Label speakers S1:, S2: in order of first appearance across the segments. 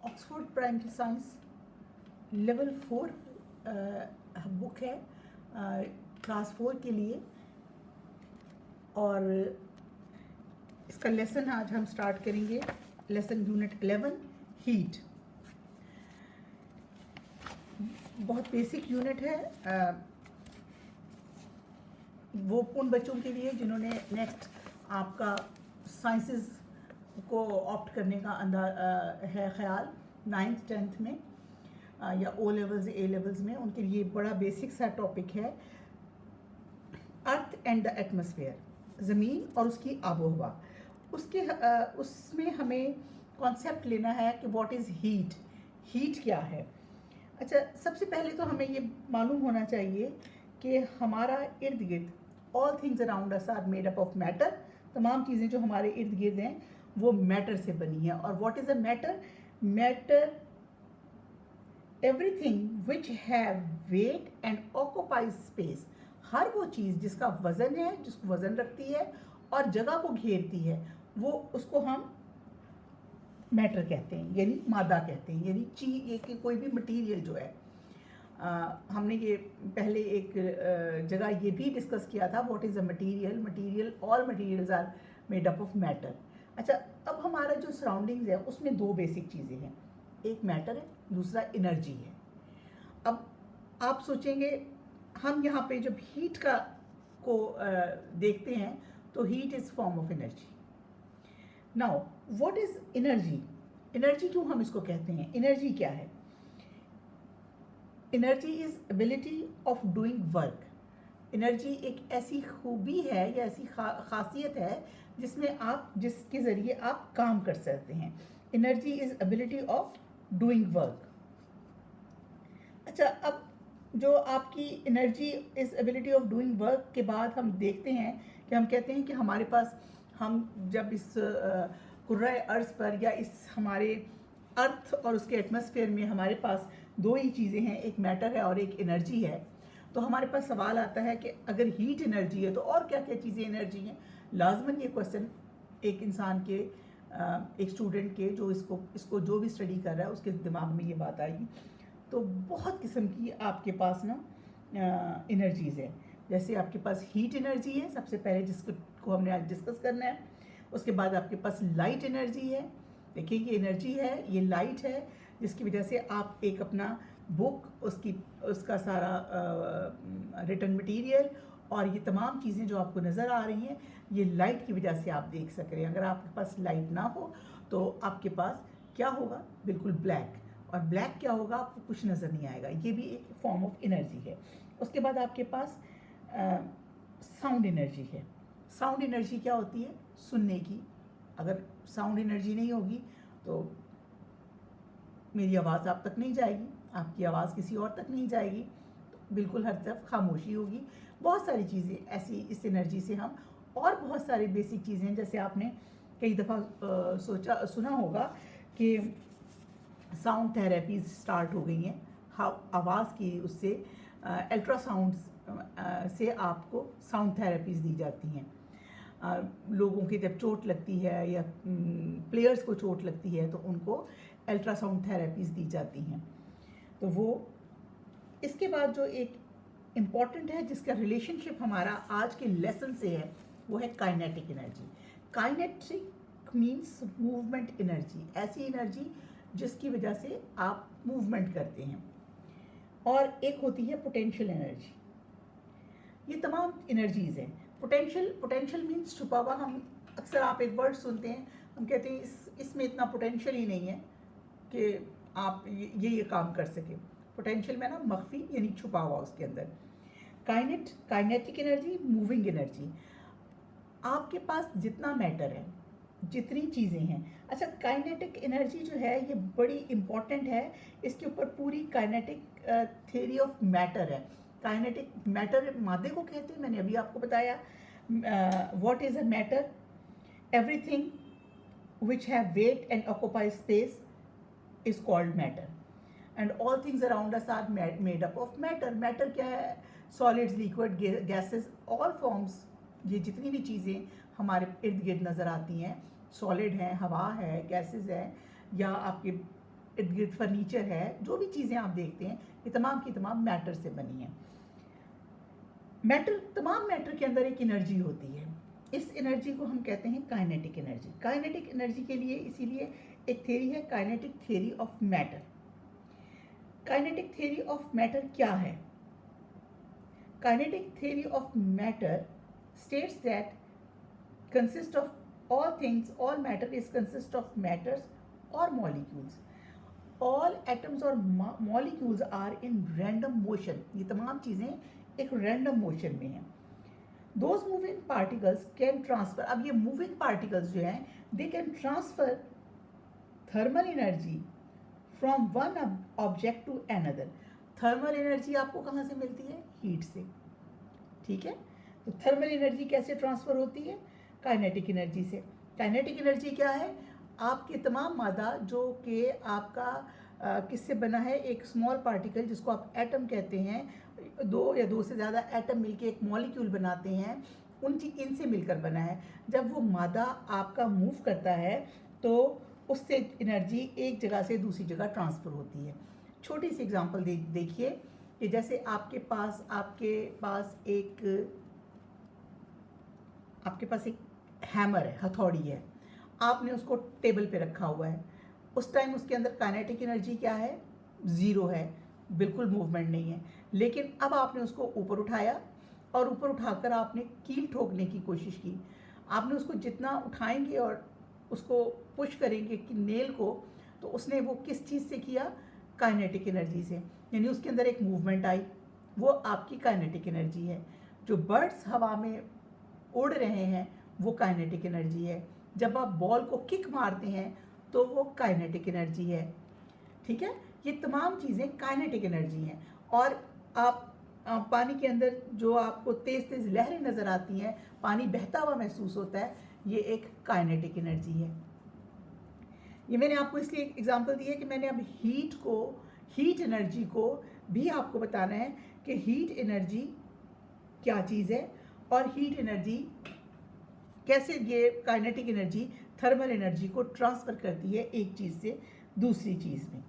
S1: Oxford primary science level 4 book है class 4 के लिए। और इसका लेसन आज हम स्टार्ट करेंगे। Lesson unit 11 heat. बहुत बेसिक यूनिट है, वो उन बच्चों के लिए जिन्होंने नेक्स्ट आपका साइंसेस को ऑप्ट करने का है ख्याल 9th 10th में या ओ लेवल्स ए लेवल्स में, उनके लिए बड़ा बेसिक सा टॉपिक है अर्थ एंड द एटमॉस्फेयर, ज़मीन और उसकी आबो हवा। उसमें हमें कॉन्सेप्ट लेना है कि व्हाट इज़ हीट, हीट क्या है। अच्छा, सबसे पहले तो हमें ये मालूम होना चाहिए कि हमारा इर्द गिर्द all things around us are made up of matter. तमाम चीज़ें जो हमारे इर्द गिर्द हैं वो मैटर से बनी है। और what is a matter? Matter everything which have weight and occupies space. हर वो चीज़ जिसका वज़न है, जिसको वज़न रखती है और जगह को घेरती है, वो उसको हम मैटर कहते हैं, यानी मादा कहते हैं, यानी चीज कि कोई भी मटेरियल जो है। हमने ये पहले एक जगह ये भी डिस्कस किया था, what is a material. All materials are made up of matter. अच्छा, अब हमारा जो सराउंडिंग्स है उसमें दो बेसिक चीज़ें हैं, एक मैटर है, दूसरा एनर्जी है। अब आप सोचेंगे, हम यहाँ पे जब हीट को देखते हैं तो heat is form of energy. Now what is energy? Energy क्यों हम इसको कहते हैं? एनर्जी क्या है? Energy is ability of doing work. Energy एक ऐसी खूबी है या ऐसी खासियत है जिसके ज़रिए आप काम कर सकते हैं। Energy is ability of doing work. अच्छा, अब जो आपकी energy is ability of doing work के बाद हम देखते हैं कि हम कहते हैं कि हमारे पास, हम जब इस कुर्रा अर्ज़ पर या इस हमारे अर्थ और उसके एटमॉस्फेयर में हमारे पास दो ही चीज़ें हैं, एक मैटर है और एक एनर्जी है, तो हमारे पास सवाल आता है कि अगर हीट एनर्जी है तो और क्या क्या चीज़ें एनर्जी हैं। लाजमन ये क्वेश्चन एक इंसान के, एक स्टूडेंट के जो इसको जो भी स्टडी कर रहा है उसके दिमाग में ये बात आएगी। तो बहुत किस्म की आपके पास ना एनर्जीज़ हैं। जैसे आपके पास हीट एनर्जी है सबसे पहले, जिसको हमने आज डिस्कस करना है। उसके बाद आपके पास लाइट एनर्जी है। देखिए ये एनर्जी है, ये लाइट है, जिसकी वजह से आप एक अपना बुक, उसका सारा रिटन मटेरियल और ये तमाम चीज़ें जो आपको नज़र आ रही हैं, ये लाइट की वजह से आप देख सक रहे हैं। अगर आपके पास लाइट ना हो तो आपके पास क्या होगा? बिल्कुल ब्लैक। और ब्लैक क्या होगा? आपको कुछ नज़र नहीं आएगा। ये भी एक फॉर्म ऑफ एनर्जी है। उसके बाद आपके पास साउंड एनर्जी है। साउंड एनर्जी क्या होती है? सुनने की। अगर साउंड एनर्जी नहीं होगी तो मेरी आवाज़ आप तक नहीं जाएगी, आपकी आवाज़ किसी और तक नहीं जाएगी, तो बिल्कुल हर तरफ खामोशी होगी। बहुत सारी चीज़ें ऐसी इस एनर्जी से हम, और बहुत सारी बेसिक चीज़ें, जैसे आपने कई दफ़ा सुना होगा कि साउंड थेरेपीज स्टार्ट हो गई हैं। आवाज़ की उससे अल्ट्रासाउंड से आपको साउंड थेरेपीज़ दी जाती हैं। लोगों की जब चोट लगती है या प्लेयर्स को चोट लगती है तो उनको अल्ट्रासाउंड थेरेपीज़ दी जाती हैं। तो वो, इसके बाद जो एक इम्पॉर्टेंट है जिसका रिलेशनशिप हमारा आज के लेसन से है, वो है kinetic energy. Kinetic means movement energy, ऐसी एनर्जी जिसकी वजह से आप मूवमेंट करते हैं। और एक होती है पोटेंशियल एनर्जी। ये तमाम एनर्जीज हैं। पोटेंशियल मीन्स छुपा हुआ। हम अक्सर, आप एक वर्ड सुनते हैं, हम कहते हैं इसमें इतना पोटेंशियल ही नहीं है कि आप ये काम कर सके। पोटेंशियल में ना मख्फी, यानी छुपा हुआ उसके अंदर। Kinetic energy, moving energy. आपके पास जितना मैटर है, जितनी चीज़ें हैं। अच्छा, काइनेटिक एनर्जी जो है ये बड़ी इम्पॉर्टेंट है। इसके ऊपर पूरी काइनेटिक थ्योरी ऑफ मैटर है। काइनेटिक मैटर मादे को कहते हैं, मैंने अभी आपको बताया। What is a matter? Everything which have weight and occupy space is called matter, and all things around us are made up of matter. Matter क्या है? Solids, liquid, gases, all forms. ये जितनी भी चीज़ें हमारे इर्द गिर्द नज़र आती हैं, सॉलिड हैं, हवा है, गैसेस हैं, या आपके इर्द गिर्द फर्नीचर है, जो भी चीज़ें आप देखते हैं, ये तमाम की तमाम मैटर से बनी हैं। तमाम मैटर के अंदर एक एनर्जी होती है। इस एनर्जी को हम कहते हैं काइनेटिक एनर्जी। काइनेटिक एनर्जी के लिए इसीलिए एक थ्योरी है, kinetic theory of matter. Kinetic theory of matter क्या है? Kinetic theory of matter states that consist of all things, all matter is consist of matters or molecules. All atoms or molecules are in random motion. ये तमाम चीज़ें एक random motion में हैं. Those moving particles can transfer. अब ये moving particles जो हैं, they can transfer thermal energy from one object to another. Thermal energy आपको कहाँ से मिलती है? हीट से. ठीक है, तो थर्मल एनर्जी कैसे ट्रांसफर होती है? काइनेटिक एनर्जी से। काइनेटिक एनर्जी क्या है? आपके तमाम मादा जो कि आपका किससे बना है? एक स्मॉल पार्टिकल जिसको आप एटम कहते हैं, दो या दो से ज़्यादा एटम मिलके एक मॉलिक्यूल बनाते हैं, इनसे मिलकर बना है। जब वो मादा आपका मूव करता है तो उससे एनर्जी एक जगह से दूसरी जगह ट्रांसफ़र होती है। छोटी सी एग्जांपल देखिए कि जैसे आपके पास एक हैमर है, हथौड़ी है, आपने उसको टेबल पे रखा हुआ है। उस टाइम उसके अंदर काइनेटिक एनर्जी क्या है? ज़ीरो है, बिल्कुल मूवमेंट नहीं है। लेकिन अब आपने उसको ऊपर उठाया और ऊपर उठाकर आपने कील ठोकने की कोशिश की। आपने उसको जितना उठाएंगे और उसको पुश करेंगे कि नेल को, तो उसने वो किस चीज़ से किया? काइनेटिक एनर्जी से। यानी उसके अंदर एक मूवमेंट आई, वो आपकी काइनेटिक एनर्जी है। जो बर्ड्स हवा में उड़ रहे हैं वो काइनेटिक एनर्जी है। जब आप बॉल को किक मारते हैं तो वो काइनेटिक एनर्जी है। ठीक है, ये तमाम चीज़ें काइनेटिक एनर्जी हैं। और आप पानी के अंदर जो आपको तेज़ तेज़ लहरें नज़र आती हैं, पानी बहता हुआ महसूस होता है, ये एक काइनेटिक एनर्जी है। ये मैंने आपको इसलिए एग्जांपल दी है कि मैंने अब हीट एनर्जी को भी आपको बताना है कि हीट एनर्जी क्या चीज़ है और हीट एनर्जी कैसे ये काइनेटिक एनर्जी थर्मल एनर्जी को ट्रांसफ़र करती है एक चीज़ से दूसरी चीज़ में।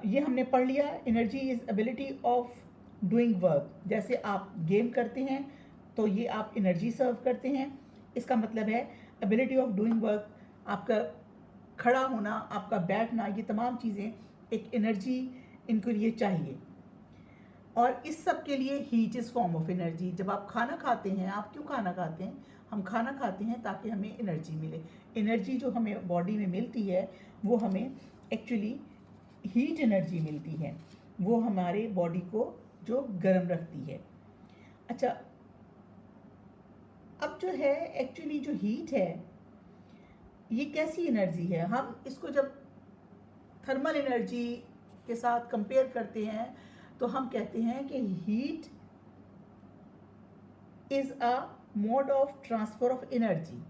S1: ये हमने पढ़ लिया। Energy is ability of doing work. जैसे आप गेम करते हैं तो ये आप एनर्जी सर्व करते हैं। इसका मतलब है एबिलिटी ऑफ डूइंग वर्क, आपका खड़ा होना, आपका बैठना, ये तमाम चीज़ें एक एनर्जी इनके लिए चाहिए। और इस सब के लिए heat is form of energy. जब आप खाना खाते हैं, आप क्यों खाना खाते हैं? हम खाना खाते हैं ताकि हमें एनर्जी मिले। एनर्जी जो हमें बॉडी में मिलती है वो हमें एक्चुअली हीट एनर्जी मिलती है, वो हमारे बॉडी को जो गर्म रखती है। अच्छा, अब जो है एक्चुअली जो हीट है ये कैसी एनर्जी है? हम इसको जब थर्मल एनर्जी के साथ कंपेयर करते हैं तो हम कहते हैं कि heat is a mode of transfer of energy.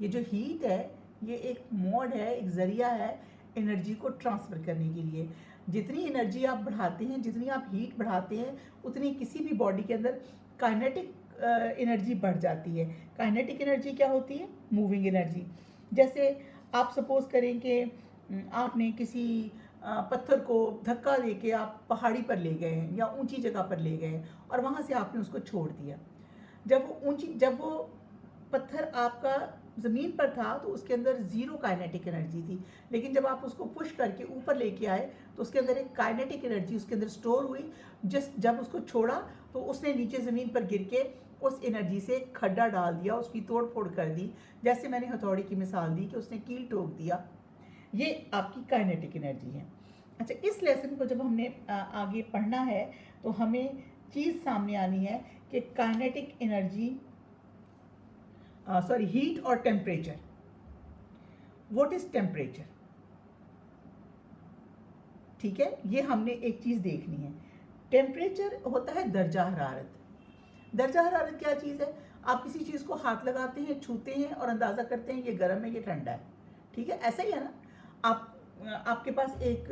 S1: ये जो हीट है ये एक मोड है, एक ज़रिया है एनर्जी को ट्रांसफ़र करने के लिए। जितनी एनर्जी आप बढ़ाते हैं, जितनी आप हीट बढ़ाते हैं, उतनी किसी भी बॉडी के अंदर काइनेटिक एनर्जी बढ़ जाती है। काइनेटिक एनर्जी क्या होती है? Moving energy. जैसे आप सपोज़ करें कि आपने किसी पत्थर को धक्का देके आप पहाड़ी पर ले गए हैं या ऊंची जगह पर ले गए हैं और वहाँ से आपने उसको छोड़ दिया। जब वो पत्थर आपका ज़मीन पर था तो उसके अंदर ज़ीरो काइनेटिक एनर्जी थी, लेकिन जब आप उसको पुश करके ऊपर लेके आए तो उसके अंदर एक काइनेटिक एनर्जी उसके अंदर स्टोर हुई। जब उसको छोड़ा तो उसने नीचे ज़मीन पर गिर के उस एनर्जी से खड्डा डाल दिया, उसकी तोड़ फोड़ कर दी। जैसे मैंने हथौड़ी की मिसाल दी कि उसने कील ठोक दिया, ये आपकी काइनेटिक एनर्जी है। अच्छा, इस लेसन को जब हमने आगे पढ़ना है तो हमें चीज़ सामने आनी है कि काइनेटिक एनर्जी हीट और टेम्परेचर। What is temperature? ठीक है, ये हमने एक चीज़ देखनी है। टेम्परेचर होता है दर्जा हरारत। दर्जा हरारत क्या चीज़ है? आप किसी चीज़ को हाथ लगाते हैं, छूते हैं और अंदाज़ा करते हैं ये गर्म है, ये ठंडा है। ठीक है, ऐसा ही है ना। आपके पास एक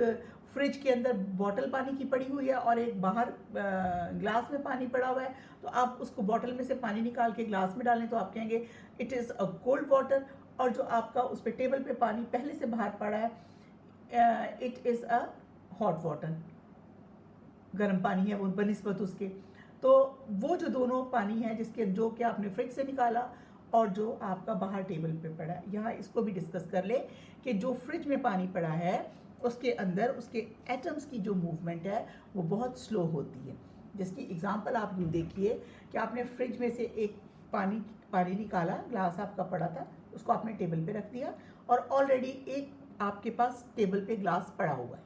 S1: फ्रिज के अंदर बॉटल पानी की पड़ी हुई है और एक बाहर ग्लास में पानी पड़ा हुआ है, तो आप उसको बॉटल में से पानी निकाल के ग्लास में डालें तो आप कहेंगे it is a cold water, और जो आपका उस पर टेबल पे पानी पहले से बाहर पड़ा है it is a hot water, गर्म पानी है वो बनिस्बत उसके। तो वो जो दोनों पानी है जिसके जो कि आपने फ्रिज से निकाला और जो आपका बाहर टेबल पे पड़ा है, यहाँ इसको भी डिस्कस कर ले कि जो फ्रिज में पानी पड़ा है उसके अंदर उसके एटम्स की जो मूवमेंट है वो बहुत स्लो होती है। जिसकी एग्जांपल आप यूँ देखिए कि आपने फ्रिज में से एक पानी निकाला, ग्लास आपका पड़ा था, उसको आपने टेबल पे रख दिया और ऑलरेडी एक आपके पास टेबल पे ग्लास पड़ा हुआ है,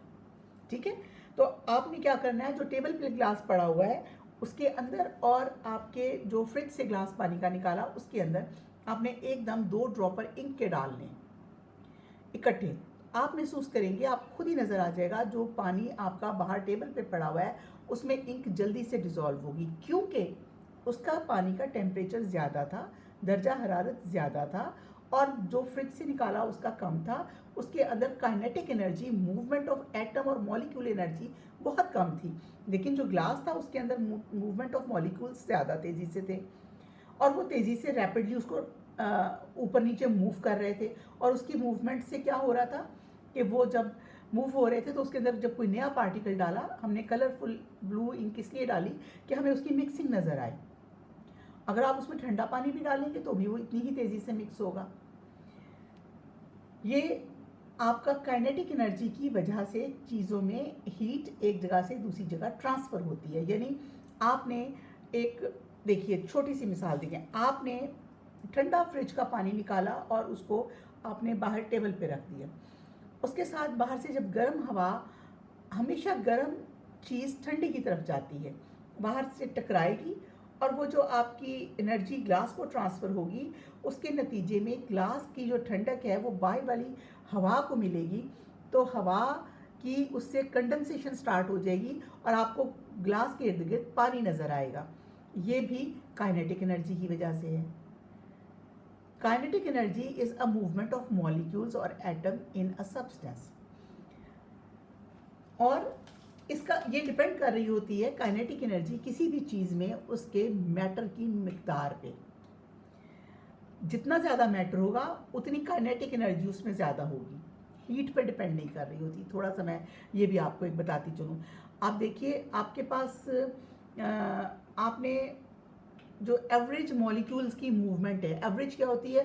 S1: ठीक है। तो आपने क्या करना है, जो टेबल पे ग्लास पड़ा हुआ है उसके अंदर और आपके जो फ्रिज से ग्लास पानी का निकाला उसके अंदर आपने एकदम 2 ड्रॉपर इंक के डालने इकट्ठे। आप महसूस करेंगे, आप खुद ही नज़र आ जाएगा, जो पानी आपका बाहर टेबल पे पड़ा हुआ है उसमें इंक जल्दी से डिज़ोल्व होगी, क्योंकि उसका पानी का टेम्परेचर ज़्यादा था, दर्जा हरारत ज़्यादा था, और जो फ्रिज से निकाला उसका कम था। उसके अंदर kinetic energy, movement of atom और मॉलिक्यूल एनर्जी बहुत कम थी, लेकिन जो ग्लास था उसके अंदर मूवमेंट ऑफ मॉलिक्यूल्स ज़्यादा तेज़ी से थे और वो तेज़ी से रैपिडली उसको ऊपर नीचे मूव कर रहे थे। और उसकी मूवमेंट से क्या हो रहा था कि वो जब मूव हो रहे थे तो उसके अंदर जब कोई नया पार्टिकल डाला, हमने कलरफुल ब्लू इंक इसलिए डाली कि हमें उसकी मिक्सिंग नज़र आए। अगर आप उसमें ठंडा पानी भी डालेंगे तो भी वो इतनी ही तेज़ी से मिक्स होगा। ये आपका काइनेटिक एनर्जी की वजह से चीज़ों में हीट एक जगह से दूसरी जगह ट्रांसफ़र होती है। यानी आपने एक, देखिए छोटी सी मिसाल देखिए, आपने ठंडा फ्रिज का पानी निकाला और उसको आपने बाहर टेबल पे रख दिया। उसके साथ बाहर से जब गर्म हवा, हमेशा गर्म चीज़ ठंडी की तरफ जाती है, बाहर से टकराएगी और वो जो आपकी एनर्जी ग्लास को ट्रांसफ़र होगी, उसके नतीजे में ग्लास की जो ठंडक है वो बाहर वाली हवा को मिलेगी। तो हवा की उससे कंडेंसेशन स्टार्ट हो जाएगी और आपको ग्लास के इर्द गिर्द पानी नज़र आएगा। ये भी काइनेटिक एनर्जी की वजह से है। Kinetic energy is a movement of molecules और एटम इन अ सब्सटेंस, और इसका ये डिपेंड कर रही होती है काइनेटिक एनर्जी किसी भी चीज़ में उसके मैटर की मिकदार पे। जितना ज़्यादा मैटर होगा उतनी काइनेटिक एनर्जी उसमें ज़्यादा होगी, हीट पे डिपेंड नहीं कर रही होती। थोड़ा सा मैं ये भी आपको एक बताती चलूँ। आप देखिए आपके पास आपने जो एवरेज मॉलिक्यूल्स की मूवमेंट है, एवरेज क्या होती है,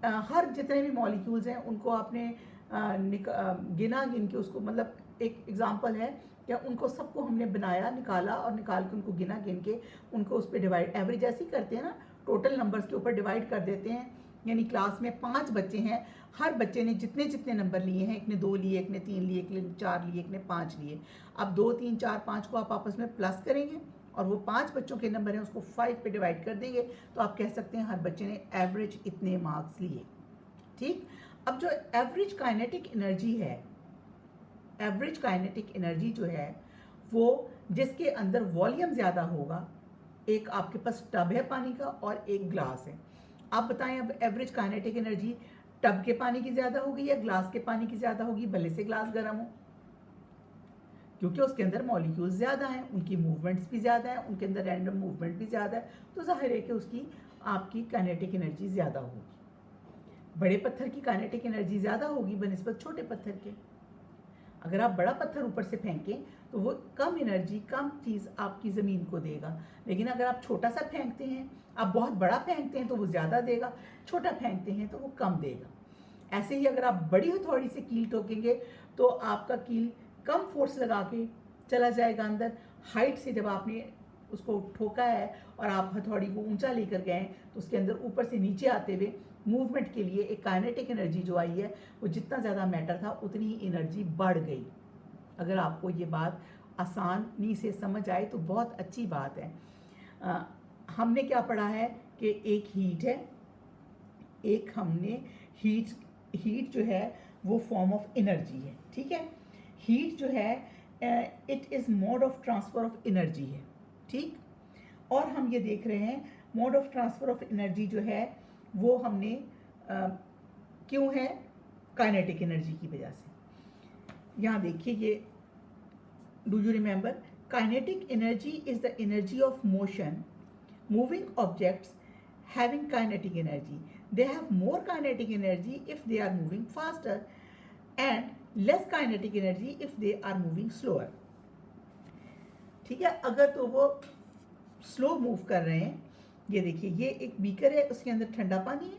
S1: हर जितने भी मॉलिक्यूल्स हैं उनको आपने गिन के उसको, मतलब एक एग्जांपल है कि उनको सबको हमने बनाया, निकाला और निकाल के उनको गिन के उनको उस पर डिवाइड, एवरेज ऐसे ही करते हैं ना, टोटल नंबर्स के ऊपर डिवाइड कर देते हैं। यानी क्लास में 5 बच्चे हैं, हर बच्चे ने जितने जितने नंबर लिए हैं, एक ने 2 लिए, एक ने 3 लिए, एक ने 4 लिए, एक ने 5 लिए। अब 2, 3, 4, 5 को आप आपस में प्लस करेंगे और वो 5 बच्चों के नंबर हैं उसको 5 पे डिवाइड कर देंगे, तो आप कह सकते हैं हर बच्चे ने एवरेज इतने मार्क्स लिए। ठीक, अब जो एवरेज काइनेटिक एनर्जी है, एवरेज काइनेटिक एनर्जी जो है वो जिसके अंदर वॉल्यूम ज़्यादा होगा, एक आपके पास टब है पानी का और एक ग्लास है, आप बताएं अब एवरेज काइनेटिक एनर्जी टब के पानी की ज़्यादा होगी या ग्लास के पानी की ज़्यादा होगी, भले से ग्लास गर्म हो, क्योंकि उसके अंदर मॉलिक्यूल्स ज़्यादा हैं, उनकी मूवमेंट्स भी ज़्यादा हैं, उनके अंदर रैंडम मूवमेंट भी ज़्यादा है, तो जाहिर है कि उसकी आपकी काइनेटिक एनर्जी ज़्यादा होगी। बड़े पत्थर की काइनेटिक एनर्जी ज़्यादा होगी बनिस्बत छोटे पत्थर के। अगर आप बड़ा पत्थर ऊपर से फेंकें तो वो कम एनर्जी, कम चीज़ आपकी ज़मीन को देगा, लेकिन अगर आप छोटा सा फेंकते हैं, आप बहुत बड़ा फेंकते हैं तो वो ज़्यादा देगा, छोटा फेंकते हैं तो वो कम देगा। ऐसे ही अगर आप बड़ी हथौड़ी से कील ठोकेंगे तो आपका कील कम फोर्स लगा के चला जाएगा अंदर। हाइट से जब आपने उसको ठोका है और आप हथौड़ी को ऊंचा लेकर गए तो उसके अंदर ऊपर से नीचे आते हुए मूवमेंट के लिए एक काइनेटिक एनर्जी जो आई है, वो जितना ज़्यादा मैटर था उतनी ही एनर्जी बढ़ गई। अगर आपको ये बात आसानी से समझ आए तो बहुत अच्छी बात है। हमने क्या पढ़ा है कि एक हीट है, एक हमने हीट जो है वो फॉर्म ऑफ एनर्जी है, ठीक है। हीट जो है it is mode of transfer of energy है, ठीक। और हम ये देख रहे हैं mode of transfer of energy जो है वो हमने क्यों है, काइनेटिक एनर्जी की वजह से। यहाँ देखिए ये Do you remember? Kinetic energy is the energy of motion. Moving objects having kinetic energy. They have more kinetic energy if they are moving faster and less kinetic energy if they are moving slower. ठीक है, अगर तो वो slow move कर रहे हैं, ये देखिए ये एक बीकर है, उसके अंदर ठंडा पानी है.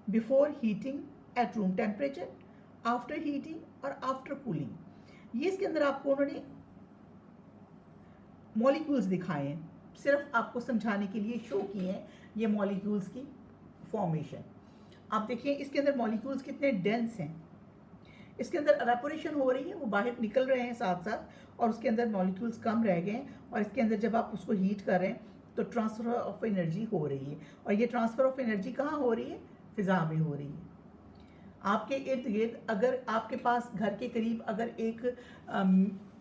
S1: Before heating at room temperature, after heating और आफ्टर कूलिंग. ये इसके अंदर आपको उन्होंने मॉलिक्यूल्स दिखाए हैं, सिर्फ आपको समझाने के लिए शो किए हैं ये मॉलिक्यूल्स की फॉर्मेशन. आप देखिए इसके अंदर मॉलिक्यूल्स कितने डेंस हैं. इसके अंदर एवेपोरेशन हो रही है, वो बाहर निकल रहे हैं साथ साथ, और उसके अंदर मॉलिक्यूल्स कम रह गए हैं, और इसके अंदर जब आप उसको हीट कर रहे हैं तो ट्रांसफ़र ऑफ एनर्जी हो रही है. और ये ट्रांसफ़र ऑफ एनर्जी कहाँ हो रही है? फिज़ा में हो रही है. आपके इर्द गिर्द अगर आपके पास घर के करीब अगर एक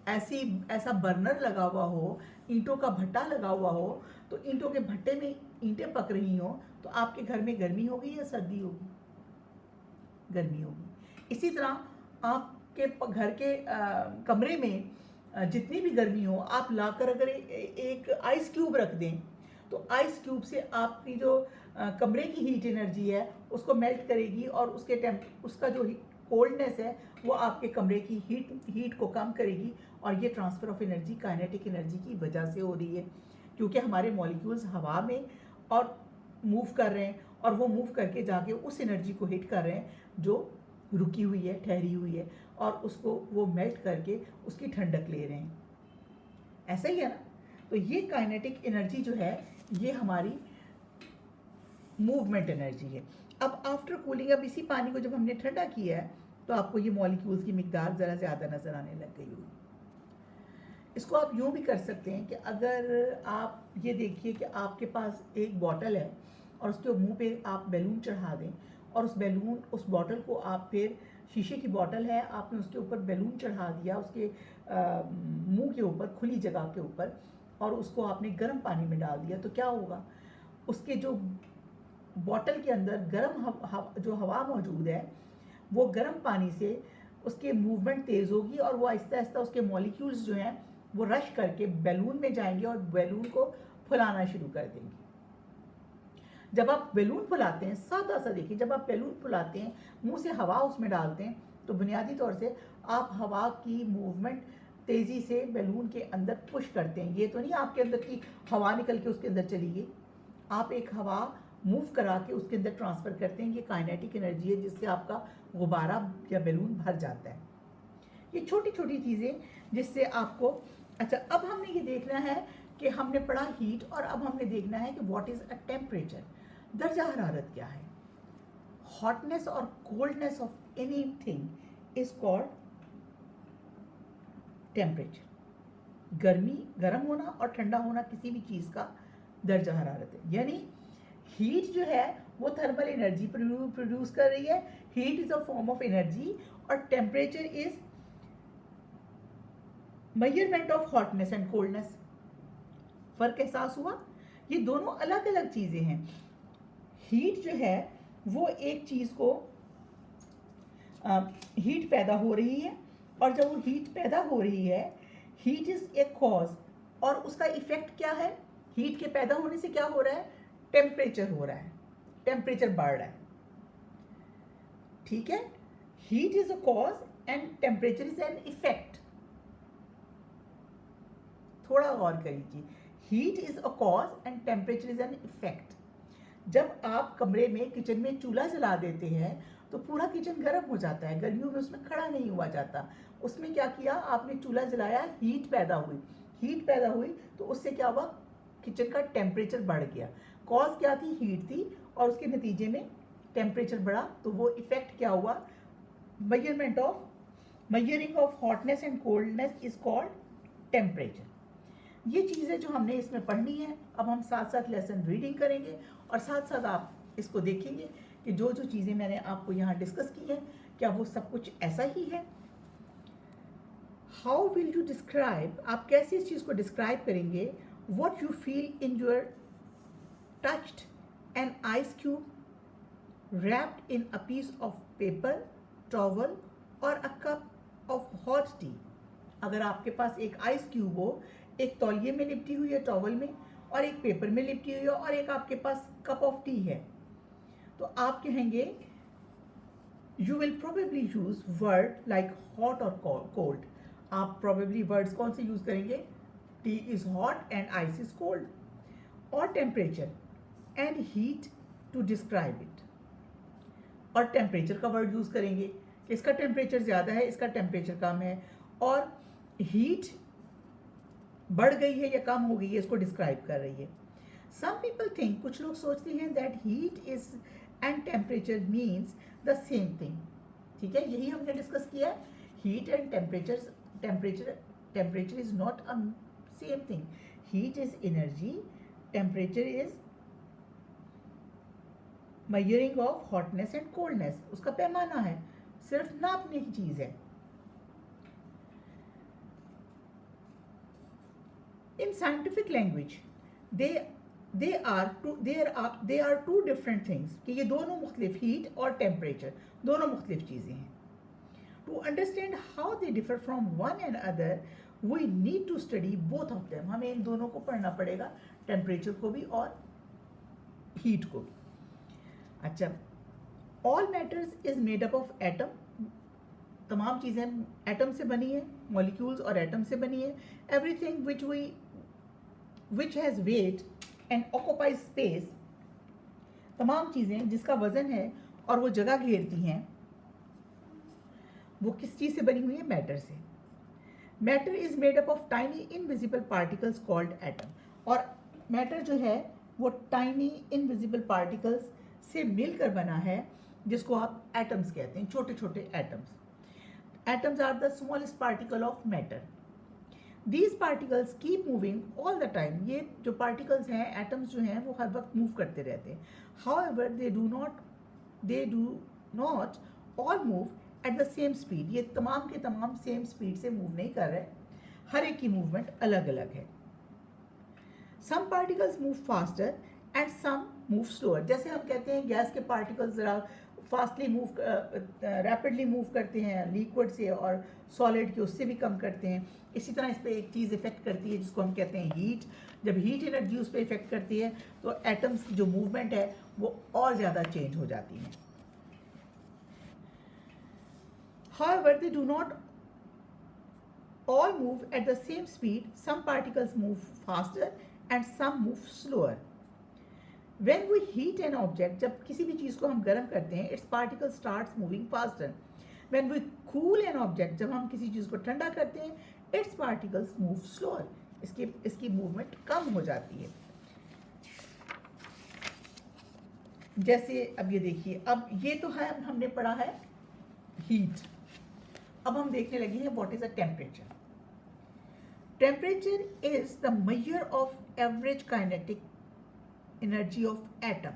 S1: ऐसा बर्नर लगा हुआ हो, ईंटों का भट्टा लगा हुआ हो, तो ईंटों के भट्टे में ईंटें पक रही हों, तो आपके घर में गर्मी होगी या सर्दी होगी? गर्मी होगी. इसी तरह आपके घर के कमरे में जितनी भी गर्मी हो, आप लाकर अगर एक आइस क्यूब रख दें, तो आइस क्यूब से आपकी जो कमरे की हीट एनर्जी है उसको मेल्ट करेगी, और उसका जो कोल्डनेस है वो आपके कमरे की हीट को कम करेगी. और ये transfer of energy kinetic energy की वजह से हो रही है, क्योंकि हमारे मॉलिक्यूल्स हवा में और मूव कर रहे हैं, और वो मूव करके जाके उस एनर्जी को हिट कर रहे हैं जो रुकी हुई है, ठहरी हुई है, और उसको वो मेल्ट करके उसकी ठंडक ले रहे हैं. ऐसा ही है ना? तो ये काइनेटिक एनर्जी जो है ये हमारी मूवमेंट एनर्जी है. अब आफ्टर कूलिंग, अब इसी पानी को जब हमने ठंडा किया है तो आपको ये मॉलिक्यूल्स की मिकदार ज़रा ज़्यादा नज़र आने लग गई होगी. इसको आप यूँ भी कर सकते हैं कि अगर आप ये देखिए कि आपके पास एक बॉटल है और उसके मुंह पे आप बैलून चढ़ा दें, और उस बॉटल को आप फिर, शीशे की बॉटल है, आपने उसके ऊपर बैलून चढ़ा दिया उसके मुंह के ऊपर, खुली जगह के ऊपर, और उसको आपने गर्म पानी में डाल दिया, तो क्या होगा? उसके जो बॉटल के अंदर गर्म जो हवा मौजूद है, वो गर्म पानी से उसके मूवमेंट तेज़ होगी, और वो आहिस्ता आहिस्ता उसके मॉलिक्यूल्स जो हैं वो रश करके बैलून में जाएंगे और बैलून को फुलाना शुरू कर देंगे. जब आप बैलून फुलाते हैं, सादा सा देखिए, जब आप बैलून फुलाते हैं, मुंह से हवा उसमें डालते हैं, तो बुनियादी तौर से आप हवा की मूवमेंट तेज़ी से बैलून के अंदर पुश करते हैं. ये तो नहीं आपके अंदर की हवा निकल के उसके अंदर चली गई. आप एक हवा मूव करा के उसके अंदर ट्रांसफ़र करते हैं. ये काइनेटिक एनर्जी है जिससे आपका गुब्बारा या बैलून भर जाता है. ये छोटी छोटी चीज़ें जिससे आपको, अच्छा अब हमने ये देखना है कि हमने पढ़ा हीट, और अब हमने देखना है कि व्हाट इज़ अ टेम्परेचर. दर्जा हरारत क्या है? हॉटनेस और coldness of anything is called temperature. गर्म होना और ठंडा होना किसी भी चीज़ का दर्जा हरारत है. यानी हीट जो है वो थर्मल एनर्जी प्रोड्यूस कर रही है. Heat is a form of energy, और temperature is measurement of hotness and coldness. फर्क एहसास हुआ? ये दोनों अलग अलग चीज़ें हैं. हीट जो है वो एक चीज़ को हीट पैदा हो रही है, और जब वो हीट पैदा हो रही है, हीट इज ए कॉज, और उसका इफेक्ट क्या है? हीट के पैदा होने से क्या हो रहा है? टेम्परेचर हो रहा है, टेम्परेचर बढ़ रहा है. ठीक है? Heat is a cause and temperature is an effect. थोड़ा गौर करिए. Heat is a cause and temperature is an effect. जब आप कमरे में, किचन में चूल्हा जला देते हैं तो पूरा किचन गर्म हो जाता है. गर्मियों में उसमें खड़ा नहीं हुआ जाता. उसमें क्या किया आपने? चूल्हा जलाया, हीट पैदा हुई. हीट पैदा हुई तो उससे क्या हुआ? किचन का टेम्परेचर बढ़ गया. कॉज क्या थी? हीट थी, और उसके नतीजे में टेम्परेचर बढ़ा. तो वो इफेक्ट क्या हुआ? Measuring of hotness and coldness is called temperature. ये चीज़ें जो हमने इसमें पढ़नी है, अब हम साथ साथ लेसन रीडिंग करेंगे, और साथ साथ आप इसको देखेंगे कि जो जो चीज़ें मैंने आपको यहाँ डिस्कस की हैं, क्या वो सब कुछ ऐसा ही है. हाउ विल यू डिस्क्राइब, आप कैसे इस चीज़ को डिस्क्राइब करेंगे? What you feel in your touched an ice cube wrapped in a piece of paper, towel or a cup of hot tea. अगर आपके पास एक आइस क्यूब हो, एक तौलिए में लिपटी हुई है टॉवल में, और एक पेपर में लिपटी हुई है, और एक आपके पास कप ऑफ टी है, तो आप कहेंगे you will probably use word like hot और कोल्ड. आप प्रोबेबली वर्ड्स कौन से यूज करेंगे? Tea is hot and ice is cold. और temperature and heat to describe it. और टेम्परेचर का वर्ड यूज करेंगे कि इसका टेम्परेचर ज़्यादा है, इसका टेम्परेचर कम है, और हीट बढ़ गई है या कम हो गई है, इसको डिस्क्राइब कर रही है. सम पीपल थिंक, कुछ लोग सोचते हैं that heat is and temperature means the same thing. ठीक है, यही हमने डिस्कस किया. Heat and temperature is not a same thing. Heat is energy, temperature is measuring of hotness and coldness. उसका पैमाना है, सिर्फ नापने की चीज है. In scientific language, they are two different things. कि ये दोनों मुख्तलिफ, हीट और टेम्परेचर दोनों मुख्तलिफ चीज़ें हैं. To understand how they differ from one another, we need to study both of them. हमें इन दोनों को पढ़ना पड़ेगा, टेम्परेचर को भी और हीट को भी. अच्छा, all matters is made up of atom. तमाम चीज़ें एटम से बनी है, मॉलिक्यूल्स और एटम से बनी है. Everything which has weight and occupies space, तमाम चीज़ें जिसका वजन है और वो जगह घेरती हैं, वो किस चीज़ से बनी हुई है? मैटर से. Matter is made up of tiny invisible particles called atom. और मैटर जो है वो टाइनी इनविजिबल पार्टिकल्स से मिलकर बना है, जिसको आप एटम्स कहते हैं, छोटे छोटे atoms. Atoms are the smallest particle of matter. These particles keep moving all the time. ये जो particles हैं, atoms जो हैं, वो हर वक्त move करते रहते हैं. However, they do not all move at the same speed. ये तमाम के तमाम same speed से move नहीं कर रहे. हर एक की movement अलग अलग है. Some particles move faster and some move slower. जैसे हम कहते हैं गैस के particles ज़रा फास्टली मूव, रैपिडली मूव करते हैं लिक्विड से, और सॉलिड के उससे भी कम करते हैं. इसी तरह इस पर एक चीज़ इफेक्ट करती है जिसको हम कहते हैं हीट. जब हीट एनर्जी उस पर इफेक्ट करती है तो एटम्स की जो मूवमेंट है वो और ज़्यादा चेंज हो जाती है. However, they do not all move at the same speed. Some particles move faster and some move slower. When we heat an object, जब किसी भी चीज़ को हम गर्म करते हैं, its particle starts moving faster. When we cool an object, जब हम किसी चीज़ को ठंडा करते हैं, its particles move slower. इसकी मूवमेंट कम हो जाती है. जैसे अब ये देखिए, अब ये तो है, हमने पढ़ा है हीट. अब हम देखने लगे हैं what is a temperature. Temperature is the measure of average kinetic energy of atom.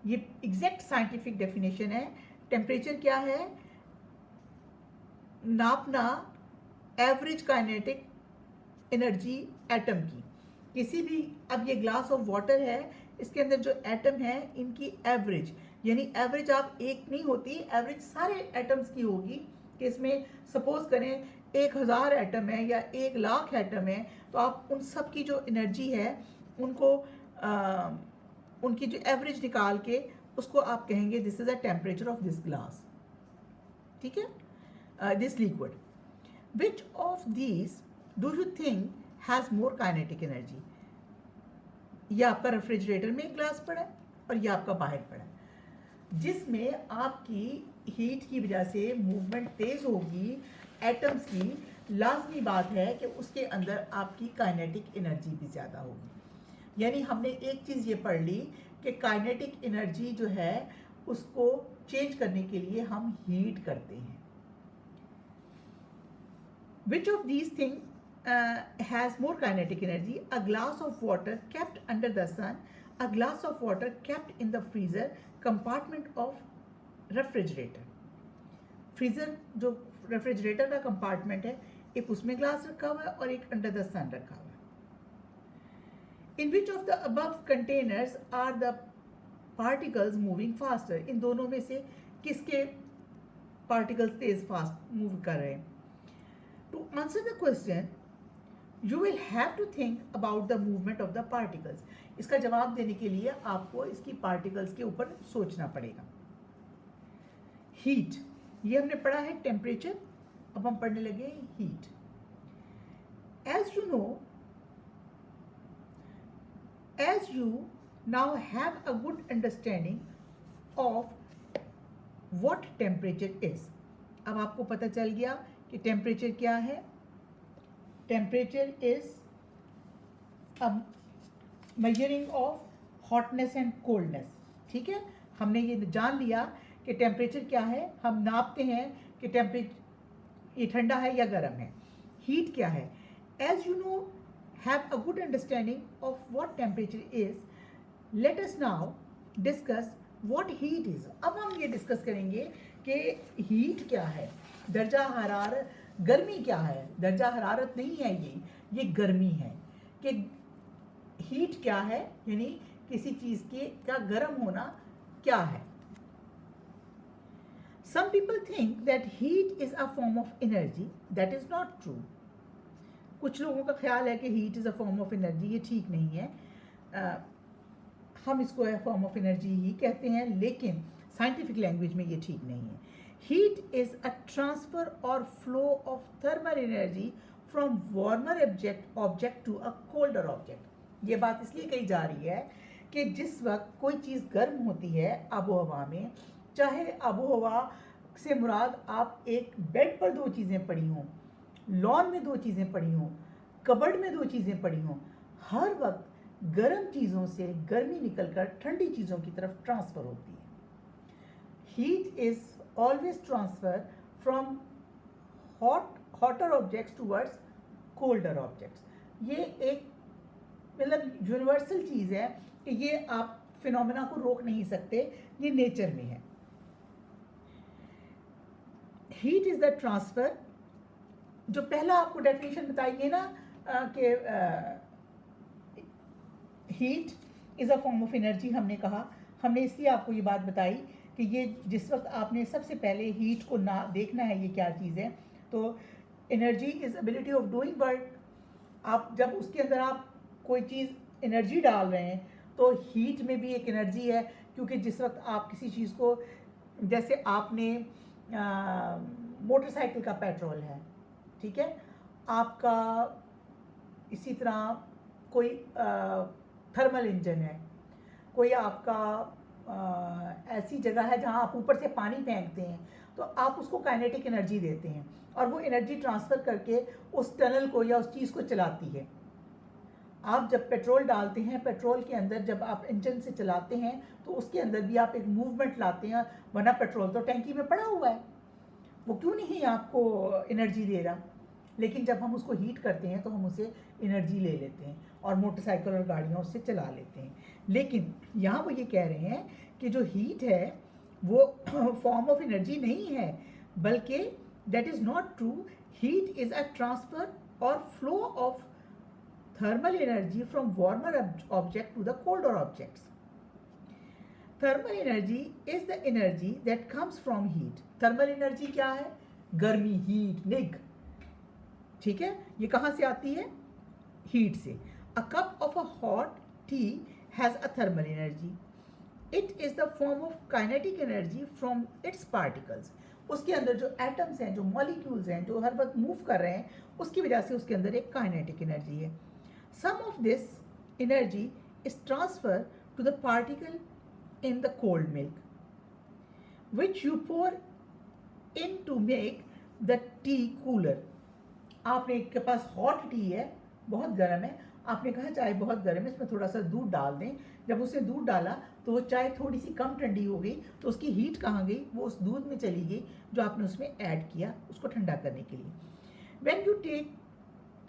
S1: ये एग्जैक्ट साइंटिफिक डेफिनेशन है. टेम्परेचर क्या है? नापना एवरेज काइनेटिक एनर्जी एटम की. किसी भी, अब ये ग्लास ऑफ वाटर है, इसके अंदर जो एटम है इनकी एवरेज, यानी एवरेज आप एक नहीं होती, एवरेज सारे एटम्स की होगी. कि इसमें सपोज करें 1000 एटम है या 1,00,000 एटम है, तो आप उन सब की जो एनर्जी है उनको उनकी जो एवरेज निकाल के उसको आप कहेंगे this is a temperature of this glass. ठीक है, this liquid. Which of these do you think has more kinetic energy? ये आपका रेफ्रिजरेटर में एक ग्लास पड़ा है और ये आपका बाहर पड़ा है, जिसमें आपकी हीट की वजह से मूवमेंट तेज होगी एटम्स की. लाजमी बात है कि उसके अंदर आपकी काइनेटिक एनर्जी भी ज़्यादा होगी. यानी हमने एक चीज़ ये पढ़ ली कि काइनेटिक एनर्जी जो है उसको चेंज करने के लिए हम हीट करते हैं. Which of these thing has more kinetic energy? A glass of water kept under the sun, a glass of water kept in the freezer compartment of refrigerator. Freezer जो रेफ्रिजरेटर का compartment है, एक उसमें glass रखा हुआ है और एक अंडर द सन रखा हुआ है. In which of the above containers are the particles moving faster? इन दोनों में से किसके पार्टिकल्स तेज फास्ट मूव कर रहे हैं? To answer the question, you will have to think about the movement of the particles. इसका जवाब देने के लिए आपको इसकी पार्टिकल्स के ऊपर सोचना पड़ेगा. हीट, ये हमने पढ़ा है टेम्परेचर, अब हम पढ़ने लगे heat. As you now have a good understanding of what temperature is. अब आपको पता चल गया कि टेम्परेचर क्या है. Temperature is a measuring of hotness and coldness. ठीक है, हमने ये जान लिया कि टेम्परेचर क्या है. हम नापते हैं कि टेम्परेचर ये ठंडा है या गर्म है. हीट क्या है? As you know, have a good understanding of what temperature is, let us now discuss what heat is. अब हम ये डिस्कस करेंगे कि हीट क्या है, दर्जा हरारत, गर्मी क्या है. दर्जा हरारत नहीं है ये गर्मी है. कि हीट क्या है, यानी किसी चीज़ के का गर्म होना क्या है. Some people think that heat is a form of energy. That is not true. कुछ लोगों का ख्याल है कि heat is a form of energy. ये ठीक नहीं है. हम इसको फॉर्म ऑफ एनर्जी ही कहते हैं, लेकिन साइंटिफिक लैंग्वेज में ये ठीक नहीं है. हीट इज़ अ ट्रांसफर और flow of thermal energy from warmer object to a colder object. ये बात इसलिए कही जा रही है कि जिस वक्त कोई चीज़ गर्म होती है आबो हवा में, चाहे आबो हवा से मुराद आप एक बेड पर दो चीज़ें पड़ी हों, लॉन में दो चीज़ें पड़ी हों, कबर्ड में दो चीज़ें पड़ी हों, हर वक्त गर्म चीज़ों से गर्मी निकलकर ठंडी चीज़ों की तरफ ट्रांसफ़र होती है. Heat is always transfer from hotter objects towards colder objects. ये एक मतलब यूनिवर्सल चीज़ है कि ये आप फिनोमेना को रोक नहीं सकते, ये नेचर में है. Heat is the transfer. जो पहला आपको डेफिनेशन बताइए ना कि heat is a form of energy, हमने कहा, हमने इसलिए आपको ये बात बताई कि ये जिस वक्त आपने सबसे पहले हीट को ना देखना है ये क्या चीज़ है, तो energy is ability of doing work. आप जब उसके अंदर आप कोई चीज़ एनर्जी डाल रहे हैं तो हीट में भी एक एनर्जी है, क्योंकि जिस वक्त आप किसी चीज़ को, जैसे आपने मोटरसाइकिल का पेट्रोल है, ठीक है, आपका इसी तरह कोई थर्मल इंजन है, कोई आपका ऐसी जगह है जहां आप ऊपर से पानी फेंकते हैं, तो आप उसको काइनेटिक एनर्जी देते हैं और वो एनर्जी ट्रांसफ़र करके उस टनल को या उस चीज़ को चलाती है. आप जब पेट्रोल डालते हैं, पेट्रोल के अंदर जब आप इंजन से चलाते हैं तो उसके अंदर भी आप एक मूवमेंट लाते हैं, वरना पेट्रोल तो टैंकी में पड़ा हुआ है, वो क्यों नहीं आपको एनर्जी दे रहा. लेकिन जब हम उसको हीट करते हैं तो हम उसे एनर्जी ले लेते हैं और मोटरसाइकिल और गाड़ियाँ उससे चला लेते हैं. लेकिन यहाँ वो ये कह रहे हैं कि जो हीट है वो फॉर्म ऑफ एनर्जी नहीं है, बल्कि that is not true. Heat is a transfer और flow of thermal energy from warmer object to the colder objects. Thermal energy is the energy that comes from heat. Thermal energy क्या है? गर्मी, heat, निग. ठीक है, ये कहाँ से आती है? हीट से. A cup of a hot tea has a thermal energy. It is the form of kinetic energy from its particles. उसके अंदर जो एटम्स हैं, जो मॉलिक्यूल्स हैं, जो हर वक्त मूव कर रहे हैं, उसकी वजह से उसके अंदर एक काइनेटिक एनर्जी है. Some of this energy is transferred to the particle in the cold milk, which you pour in to make the tea cooler. आपने के पास हॉट टी है, बहुत गर्म है, आपने कहा चाय बहुत गर्म है, इसमें थोड़ा सा दूध डाल दें. जब उसने दूध डाला तो वो चाय थोड़ी सी कम ठंडी हो गई, तो उसकी हीट कहाँ गई? वो उस दूध में चली गई जो आपने उसमें ऐड किया उसको ठंडा करने के लिए. When you take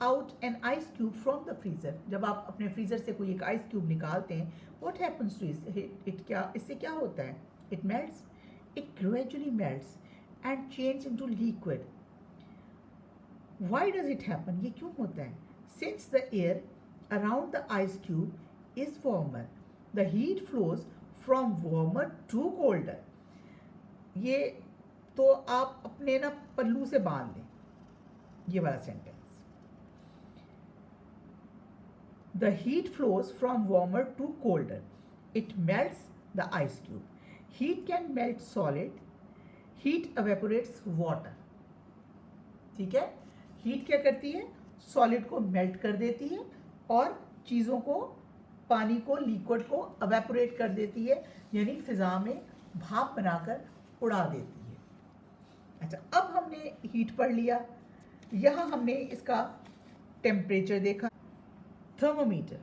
S1: out an ice cube from the freezer, जब आप अपने फ्रीज़र से कोई एक आइस क्यूब निकालते हैं, what happens to it? क्या इससे क्या होता है? It melts. It gradually melts and changes into liquid. Why does it happen? ये क्यों होता है? Since the air around the ice cube is warmer, the heat flows from warmer to colder. ये तो आप अपने ना पल्लू से बांध लें. ये वाला sentence. The heat flows from warmer to colder, it melts the ice cube. Heat can melt solid, heat evaporates water. ठीक है, हीट क्या करती है, सॉलिड को मेल्ट कर देती है और चीज़ों को, पानी को, लिक्विड को एवेपोरेट कर देती है, यानी फिजा में भाप बनाकर उड़ा देती है। अच्छा, अब हमने हीट पढ़ लिया, यहाँ हमने इसका टेम्परेचर देखा। थर्मोमीटर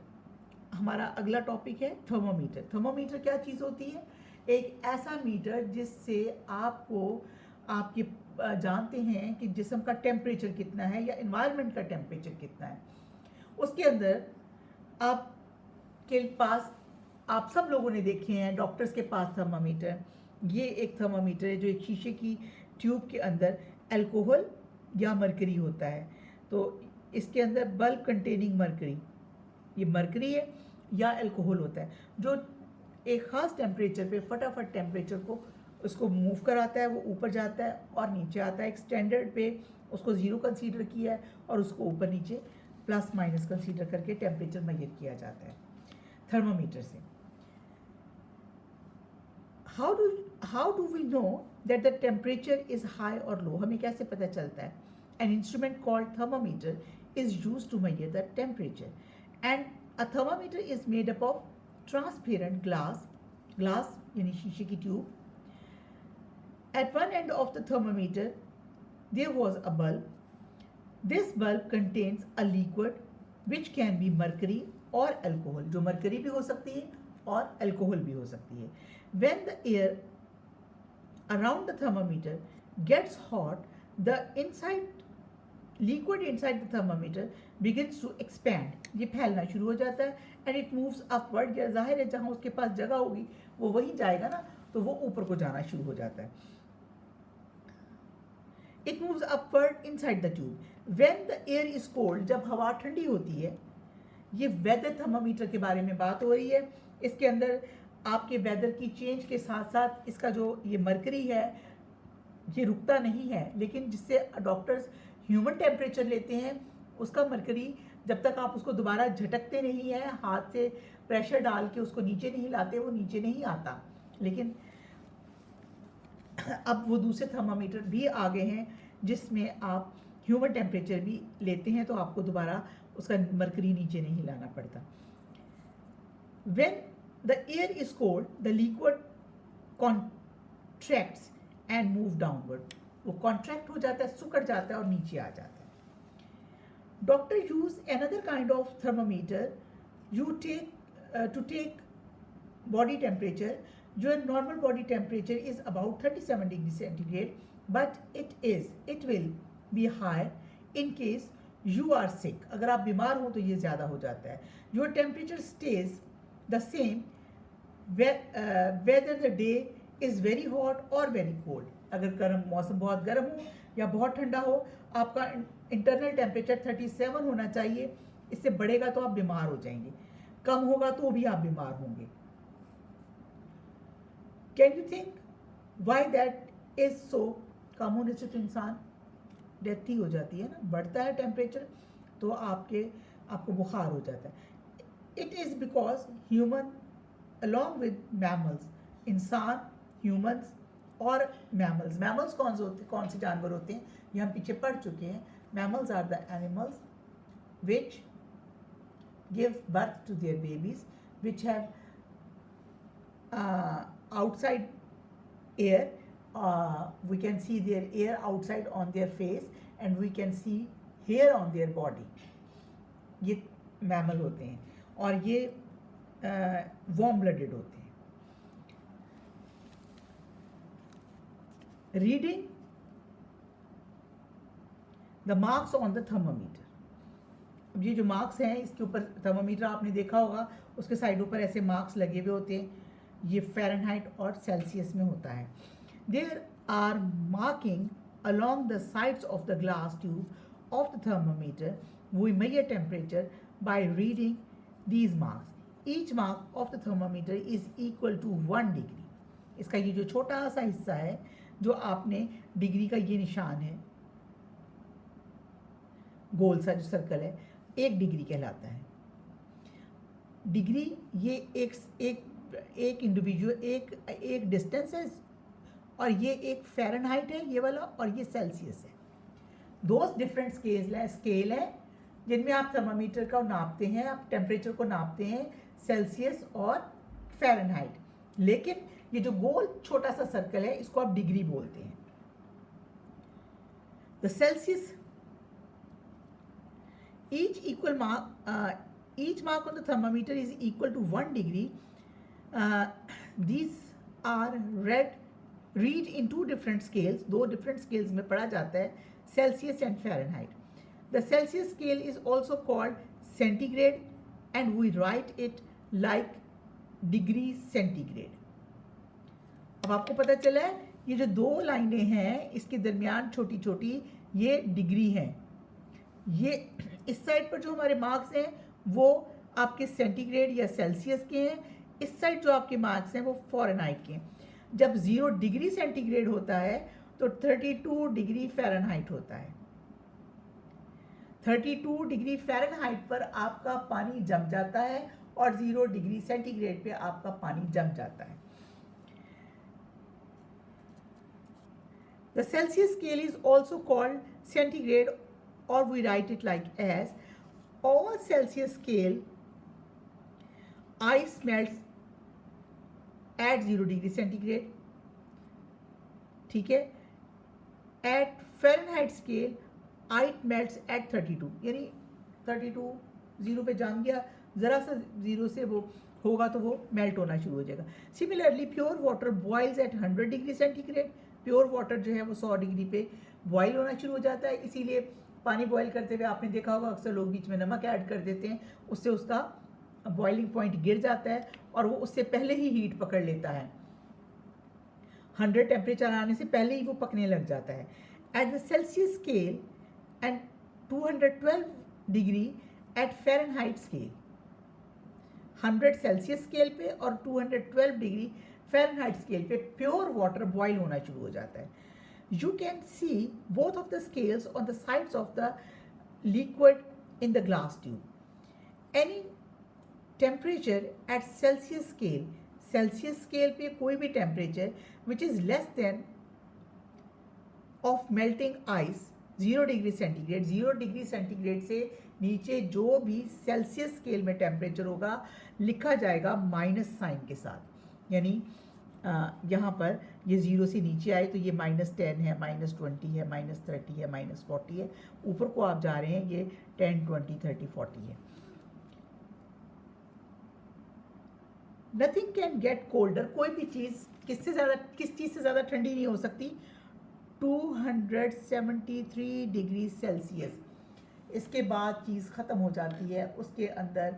S1: हमारा अगला टॉपिक है। थर्मोमीटर, थर्मोमीटर क्या चीज़ होती है, एक ऐसा मीटर जिससे आपको आपके जानते हैं कि जिस्म का टेम्परेचर कितना है या इन्वायरमेंट का टेम्परेचर कितना है। उसके अंदर आपके पास, आप सब लोगों ने देखे हैं डॉक्टर्स के पास थर्मामीटर। ये एक थर्मामीटर है जो एक शीशे की ट्यूब के अंदर अल्कोहल या मरकरी होता है। तो इसके अंदर बल्ब कंटेनिंग मरकरी, ये मरकरी है या अल्कोहल होता है, जो एक ख़ास टेम्परेचर पे फटाफट टेम्परेचर को उसको मूव कराता है, वो ऊपर जाता है और नीचे आता है। एक स्टैंडर्ड पे उसको 0 कंसीडर किया है और उसको ऊपर नीचे प्लस माइनस कंसीडर करके टेम्परेचर मेजर किया जाता है थर्मामीटर से। How do we know that the temperature is high और लो, हमें कैसे पता चलता है? An instrument called thermometer is used to measure the temperature, and a thermometer is made up of transparent glass यानी शीशे की tube. At one end of the thermometer there was a bulb. This bulb contains a liquid which can be mercury or alcohol, जो mercury भी हो सकती है और alcohol भी हो सकती है। When the air around the thermometer gets hot, the liquid inside the thermometer begins to expand, ये फैलना शुरू हो जाता है, and it moves upward, या जाहिर है जहाँ उसके पास जगह होगी वो वहीं जाएगा ना, तो वो ऊपर को जाना शुरू हो जाता है। It moves upward inside the tube. When the air is cold, जब हवा ठंडी होती है, ये वेदर थर्मामीटर के बारे में बात हो रही है। इसके अंदर आपके वेदर की चेंज के साथ साथ इसका जो ये मरकरी है ये रुकता नहीं है, लेकिन जिससे डॉक्टर्स ह्यूमन टेम्परेचर लेते हैं उसका मरकरी जब तक आप उसको दोबारा झटकते नहीं हैं, हाथ से प्रेशर डाल के उसको नीचे नहीं लाते, वो नीचे नहीं आता। लेकिन अब वो दूसरे थर्मामीटर भी आ गए हैं जिसमें आप ह्यूमन टेम्परेचर भी लेते हैं, तो आपको दोबारा उसका मरकरी नीचे नहीं लाना पड़ता। When the air is cold, the liquid contracts and move downward. वो कॉन्ट्रैक्ट हो जाता है, सुकड़ जाता है और नीचे आ जाता है। Doctor use another kind of thermometer to take body temperature. जो normal body temperature is about 37 degree centigrade, but it will be high in case you are sick. अगर आप बीमार हो तो ये ज़्यादा हो जाता है। Your temperature stage the same whether the day is very hot और वेरी कोल्ड। अगर गर्म मौसम बहुत गर्म हो या बहुत ठंडा हो, आपका इंटरनल टेम्परेचर 37 होना चाहिए। इससे बढ़ेगा तो आप बीमार हो जाएंगे, कम होगा तो भी आप बीमार होंगे। Can you think why that is so? कम होने से तो इंसान डेथ ही हो जाती है ना, बढ़ता है टेम्परेचर तो आपको बुखार हो जाता है। It is because human along with mammals, इंसान, ह्यूमन्स और मैमल्स। मैमल्स कौन से जानवर होते हैं ये हम पीछे पढ़ चुके हैं। Mammals are the animals which give birth to their babies which have outside air, we can see their air outside on their face and we can see hair on their body. ये mammal होते हैं और ये warm blooded होते हैं। Reading the marks on the thermometer. अब ये जो मार्क्स हैं इसके ऊपर, थर्मामीटर आपने देखा होगा उसके साइडों पर ऐसे मार्क्स लगे हुए होते हैं, ये फ़ारेनहाइट और सेल्सियस में होता है। There are marking along the sides of the glass tube of the thermometer. We measure temperature by reading these marks. Each mark of the thermometer is equal to 1 degree. इसका ये जो छोटा सा हिस्सा है जो आपने डिग्री का ये निशान है, गोल सा जो सर्कल है, 1 डिग्री कहलाता है। डिग्री ये एक इंडिविजुअल एक डिस्टेंस है, और ये एक फ़ारेनहाइट है ये वाला, और ये सेल्सियस है। दो डिफरेंट स्केल है जिनमें आप थर्मामीटर का नापते हैं, आप टेम्परेचर को नापते हैं, सेल्सियस और फ़ारेनहाइट। लेकिन ये जो गोल छोटा सा सर्कल है इसको आप डिग्री बोलते हैं। The Celsius each mark on the thermometer is equal to 1 degree. These are read in two different scales. दो different scales में पढ़ा जाता है, Celsius and Fahrenheit. The Celsius scale is also called centigrade, and we write it like degree centigrade. अब आपको पता चला है ये जो दो लाइनें हैं इसके दरमियान छोटी छोटी ये डिग्री हैं। ये इस साइड पर जो हमारे मार्क्स हैं वो आपके सेंटीग्रेड या सेल्सियस के हैं, इस साइड जो आपके मार्क्स हैं वो फ़ारेनहाइट के हैं। जब 0 डिग्री सेंटीग्रेड होता है तो 32 डिग्री फ़ारेनहाइट होता है। 32 डिग्री फ़ारेनहाइट पर आपका पानी जम जाता है और 0 डिग्री सेंटीग्रेड पे आपका पानी जम जाता है। The Celsius scale is also called centigrade, or we write it like as all Celsius scale ice melts at 0 degree centigrade, ठीक है। At Fahrenheit scale ice melts at 32, यानी 32 0 पे जाम गया, ज़रा सा 0 से वो होगा तो वो मेल्ट होना शुरू हो जाएगा। Similarly pure water boils at 100 degree centigrade, pure water जो है वो 100 डिग्री पे बॉयल होना शुरू हो जाता है। इसीलिए पानी बॉयल करते हुए आपने देखा होगा अक्सर लोग बीच में नमक ऐड कर देते हैं, उससे उसका बॉइलिंग पॉइंट गिर जाता है और वो उससे पहले ही हीट पकड़ लेता है। 100 टेम्परेचर आने से पहले ही वो पकने लग जाता है। At the Celsius scale and 212 degree at Fahrenheit scale, 100 Celsius scale पे और 212 डिग्री फ़ारेनहाइट स्केल पे प्योर वाटर बॉयल होना शुरू हो जाता है। You can see both of the scales on the sides of the liquid in the glass tube. Any temperature at Celsius scale पे कोई भी temperature which is less than of melting ice 0 degree centigrade, 0 degree centigrade से नीचे जो भी Celsius scale में temperature होगा लिखा जाएगा माइनस साइन के साथ। यानी यहाँ पर ये 0 से नीचे आए तो ये -10 है, -20 है, -30 है, -40 है। ऊपर को आप जा रहे हैं ये 10, 20, 30, 40 है। नथिंग कैन गेट कोल्डर, कोई भी चीज़ किस चीज़ से ज़्यादा ठंडी नहीं हो सकती। 273 डिग्री सेल्सियस, इसके बाद चीज़ ख़त्म हो जाती है। उसके अंदर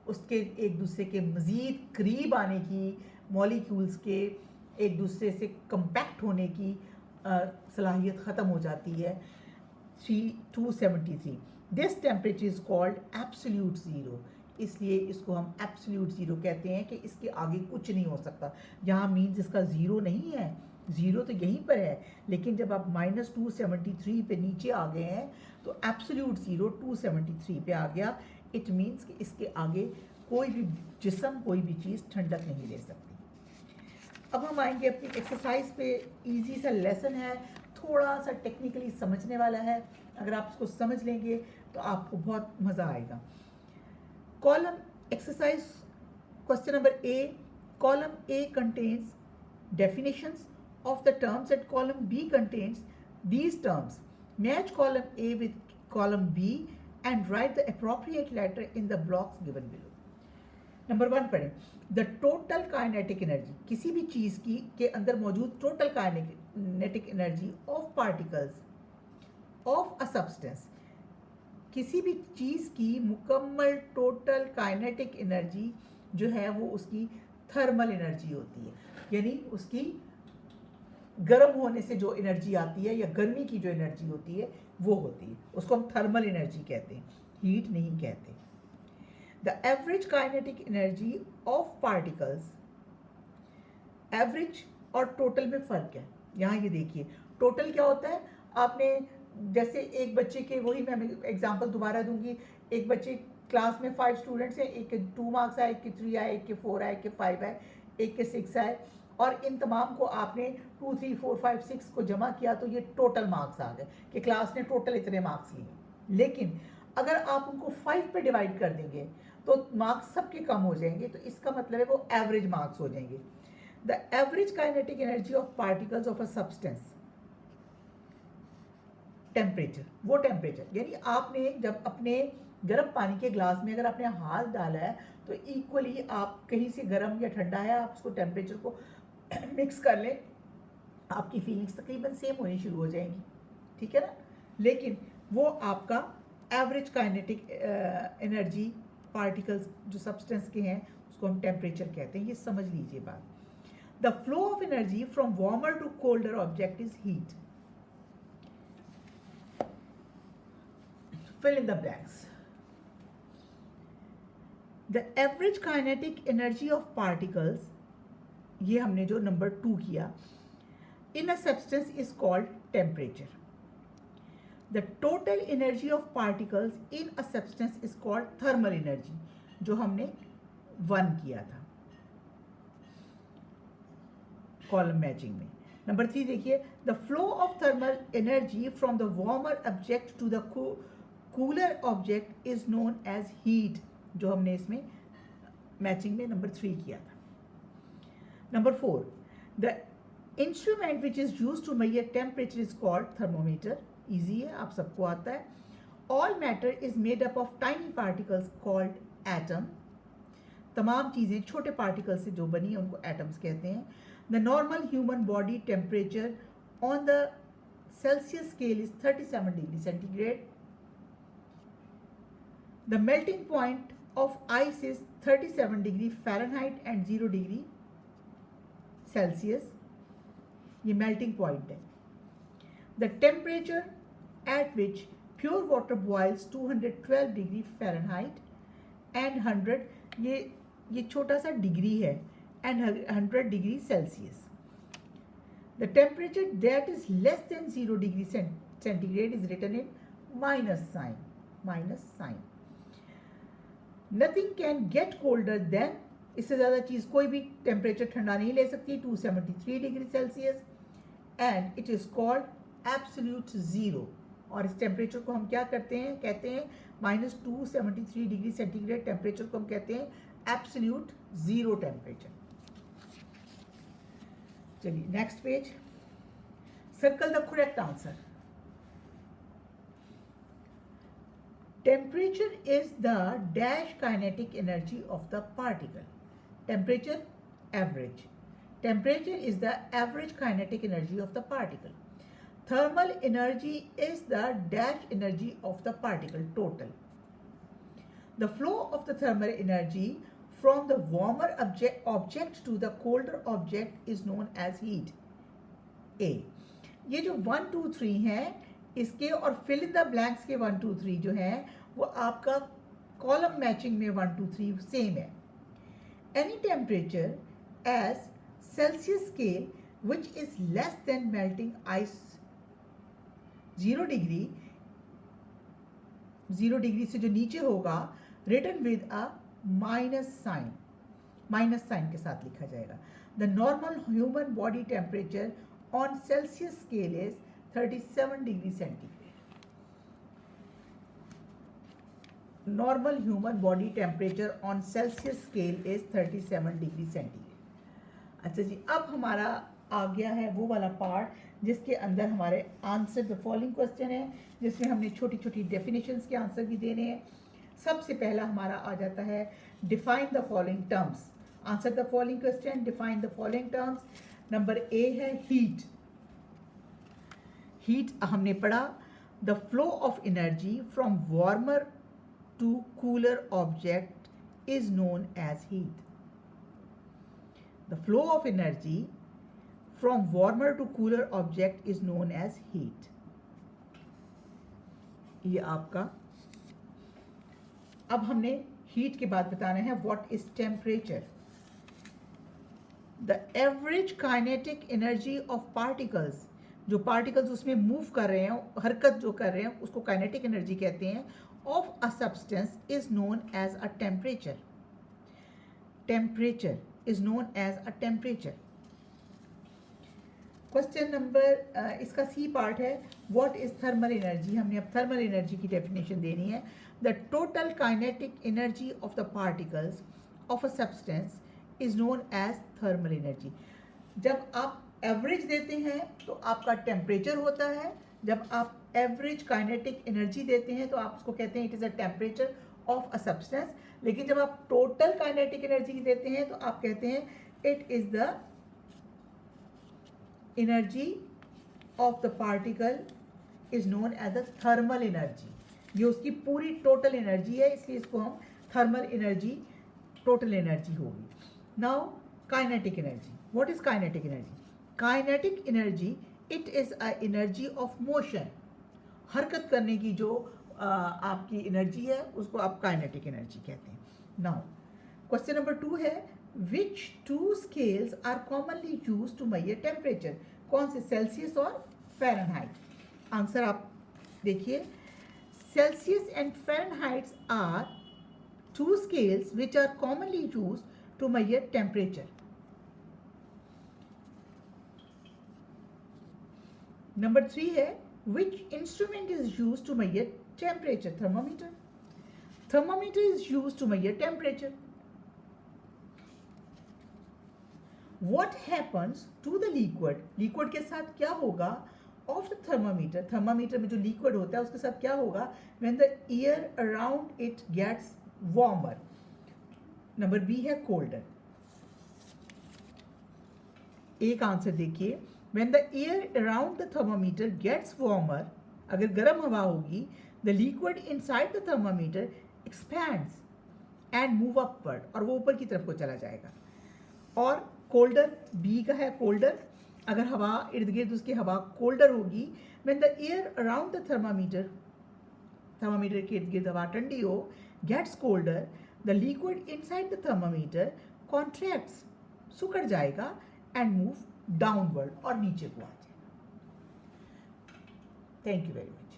S1: उसके एक दूसरे के मज़ीद करीब आने की, मॉलिक्यूल्स के एक दूसरे से कंपैक्ट होने की सलाहियत ख़त्म हो जाती है। 273, this temperature is called absolute zero, इसलिए इसको हम एब्सोल्यूट ज़ीरो कहते हैं कि इसके आगे कुछ नहीं हो सकता। यहाँ मीन्स इसका ज़ीरो नहीं है, ज़ीरो तो यहीं पर है, लेकिन जब आप -273 पे नीचे आ गए हैं तो एब्सोल्यूट ज़ीरो 273 पे आ गया। इट मीन्स कि इसके आगे कोई भी जिस्म, कोई भी चीज़ ठंडक नहीं ले सकती। अब हम आएंगे अपनी एक्सरसाइज पे। इजी सा लेसन है, थोड़ा सा टेक्निकली समझने वाला है। अगर आप इसको समझ लेंगे तो आपको बहुत मज़ा आएगा। Column exercise question number A, column A contains definitions of the terms and column B contains these terms. Match column A with column B and write the appropriate letter in the blocks given below. Number 1 पढ़ें। The total kinetic energy, किसी भी चीज़ की के अंदर मौजूद total kinetic energy of particles of a substance, किसी भी चीज़ की मुकम्मल टोटल काइनेटिक एनर्जी जो है वो उसकी थर्मल एनर्जी होती है। यानी उसकी गर्म होने से जो एनर्जी आती है या गर्मी की जो एनर्जी होती है वो होती है, उसको हम थर्मल एनर्जी कहते हैं, हीट नहीं कहते। The average kinetic energy of particles, average और टोटल में फ़र्क है। यहाँ ये देखिए टोटल क्या होता है, आपने जैसे एक बच्चे के, वही मैं एग्जांपल दोबारा दूंगी, एक बच्चे क्लास में 5 स्टूडेंट्स हैं, एक के 2 मार्क्स आए, एक के 3 आए, एक के 4 आए, एक के 5 आए, एक के 6 आए, और इन तमाम को आपने 2 3 4 5 6 को जमा किया तो ये टोटल मार्क्स आ गए कि क्लास ने टोटल इतने मार्क्स लिए। लेकिन अगर आप उनको 5 पे डिवाइड कर देंगे तो मार्क्स सबके कम हो जाएंगे, तो इसका मतलब है वो एवरेज मार्क्स हो जाएंगे। The average kinetic energy of particles of a substance, temperature, वो टेम्परेचर यानी आपने जब अपने गर्म पानी के ग्लास में अगर आपने हाथ डाला है तो इक्वली आप कहीं से गर्म या ठंडा है, आप उसको टेम्परेचर को मिक्स कर लें, आपकी फीलिंग्स तकरीबन सेम होनी शुरू हो जाएंगी, ठीक है ना। लेकिन वो आपका एवरेज काइनेटिक एनर्जी पार्टिकल्स जो सब्सटेंस के हैं उसको हम टेम्परेचर कहते हैं, ये समझ लीजिए बात। The flow of energy from warmer to colder object is heat. fill in the blanks. The average kinetic energy of particles, ये हमने जो नंबर 2 किया, in a substance is called temperature. The total energy of particles in a substance is called thermal energy, जो हमने 1 किया था column matching में। Number 3 देखिए, the flow of thermal energy from the warmer object to the cooler object is known as heat, जो हमने इसमें matching में नंबर 3 किया था। Number 4, the instrument which is use to measure temperature is called thermometer. Easy है, आप सबको आता है। All matter is made up of tiny particles called atom. तमाम चीज़ें छोटे पार्टिकल से जो बनी है उनको एटम्स कहते हैं। The normal human body temperature on the Celsius scale is 37 degree centigrade. The melting point of ice is 37 degree Fahrenheit and 0 degree Celsius. ये melting point है। The temperature at which pure water boils 212 degree Fahrenheit and 100, ये छोटा सा degree है, and 100 degree Celsius. The temperature that is less than 0 degree centigrade is written in minus sign. Nothing can get colder than, इससे ज़्यादा चीज़ कोई भी temperature ठंडा नहीं ले सकती, 273 degree Celsius, and it is called absolute zero. और इस टेम्परेचर को हम क्या करते हैं, कहते हैं -273 डिग्री सेंटीग्रेड टेम्परेचर को हम कहते हैं एब्सोल्यूट ज़ीरो टेम्परेचर। चलिए next page, circle the correct answer. Temperature is the dash kinetic energy of the particle. Temperature, average. Temperature is the average kinetic energy of the particle. Thermal energy is the dash energy of the particle, total. The flow of the thermal energy from the warmer object to the colder object is known as heat. A. ये जो 1 2 3 हैं इसके और fill in the blanks के 1 2 3 जो है वो आपका कॉलम मैचिंग में 1 2 3 सेम है। Any temperature as Celsius scale which is less than melting ice 0 degree से जो नीचे होगा, written with a minus sign के साथ लिखा जाएगा। The normal human body temperature on Celsius scale is 37 degree centigrade. Normal human body temperature on Celsius scale is 37 degree centigrade. अच्छा जी, अब हमारा आ गया है वो वाला पार्ट जिसके अंदर हमारे आंसर द फॉलोइंग क्वेश्चन है, जिसमें हमने छोटी छोटी डेफिनेशंस के आंसर भी देने हैं। सबसे पहला हमारा आ जाता है define the following terms. Answer the following question, define the following terms. Number A है हीट। हीट हमने पढ़ा, the flow of energy from warmer to cooler object is known as heat. The flow of energy from warmer to cooler object is known as heat. ये आपका, अब हमने heat के बाद बताना है what is temperature. The average kinetic energy of particles जो particles उसमें मूव कर रहे हैं, हरकत जो कर रहे हैं, उसको काइनेटिक एनर्जी कहते हैं, of a substance is known as a temperature. Temperature is known as a temperature. Question number इसका सी पार्ट है, व्हाट इज थर्मल एनर्जी. हमने अब थर्मल एनर्जी की डेफिनेशन देनी है. The total kinetic energy of the particles of a substance is known as thermal energy. जब आप average देते हैं तो आपका टेम्परेचर होता है. जब आप एवरेज काइनेटिक एनर्जी देते हैं तो आप उसको कहते हैं it is a temperature of a substance. लेकिन जब आप टोटल काइनेटिक एनर्जी देते हैं तो आप कहते हैं it is the energy of the particle is known as a thermal energy. ये उसकी पूरी टोटल एनर्जी है, इसलिए इसको हम थर्मल एनर्जी, टोटल एनर्जी होगी. Now kinetic energy. What is kinetic energy? Kinetic energy it is a energy of motion. हरकत करने की जो आपकी एनर्जी है उसको आप काइनेटिक एनर्जी कहते हैं. नाउ क्वेश्चन नंबर 2 है, which two scales are commonly use to measure temperature. कौन से, सेल्सियस और फ़ारेनहाइट. आंसर आप देखिए, Celsius and Fahrenheits are two scales which are commonly used to measure temperature. Number 3 है, which instrument is used to measure temperature? Thermometer. Thermometer is used to measure temperature. What happens to the liquid? Liquid के साथ क्या होगा of the thermometer? Thermometer में जो liquid होता है उसके साथ क्या होगा when the air around it gets warmer. Number B है कोल्डर. एक आंसर देखिए, when the air around the thermometer gets warmer, अगर गर्म हवा होगी, the liquid inside the thermometer expands and move upward, और वो ऊपर की तरफ को चला जाएगा. और कोल्डर, बी का है कोल्डर, अगर हवा इर्द गिर्द उसकी हवा कोल्डर होगी, when the air around the thermometer, thermometer के इर्द गिर्द हवा ठंडी हो, gets colder, the liquid inside the thermometer contracts, सिकुड़ जाएगा, and move downward, और नीचे को आ जाएगा. Thank you very much.